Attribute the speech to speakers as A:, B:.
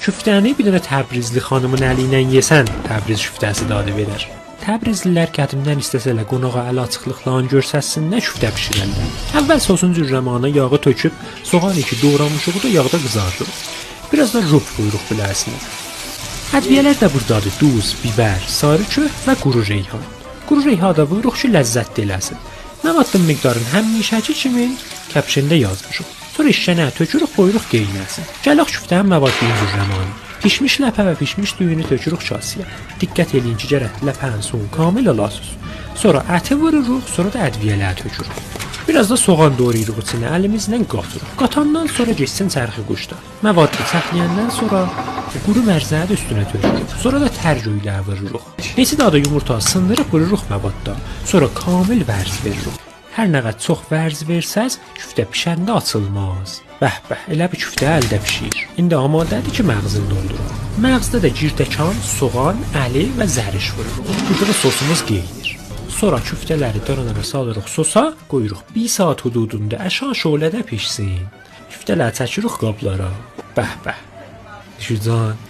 A: Küftəni bir dənə Təbrizli xanımın əli ilə yesən, Təbriz küftəsi dadı verər. Təbrizlilər qədimdən istəsələr qonağa əl açıqlıqlarını görsətsinlər küftə bişirərlər. Əvvəl sosun cürrəmanə yağı töküb, soğan iki doğramışığı da yağda qızardırır. Biraz da ruh buyruq biləsiniz. Ədviyələr də buradadır: duz, bibər, sarı köh və quru reyhan. Quru reyha da buyruq ki, ləzzət eləsin. Məvadın miqdarını həmişəki kimi kəpşində yazmışıq. Sonra işşənə tökürük, qoyuruq qeynəsin. Gələk küftənin məvadını cürrəmanı. Pişmiş ləpə və pişmiş düyünü tökürük kasıya. Diqqət eləyin ki, gərək ləpənin suyunu kamil alasınız. Sonra əti vururuq, sonra da ədviyələri tökürük. Biraz da soğan doğrayırıq içinə, əlimizlə qatırıq. Qatandan sonra geçsin çərxi quşda. Məvadını səxləyəndən sonra quru mərzəni də üstünə tökürük. Sonra da tərgü ilə vururuq. Neçə daha da yumurta sındırıb vururuq məvadda. Sonra kamil vərz veririk. Hər nə qədər çox vərz versəz, küftə pişəndə açılmaz. Bəh-bəh, elə bir küftə əldə pişir. İndi amadədir ki, məğzini dolduraq. Məğzdə də girdəkan, soğan, əli və zəriş vururuq. Burada da sosumuz qeynir. Sonra küftələri dana salırıq sosa, qoyuruq 1 saat hududunda əşan şölədə pişsin. Küftələri çəkirik qablara. Bəh-bəh. Şücan.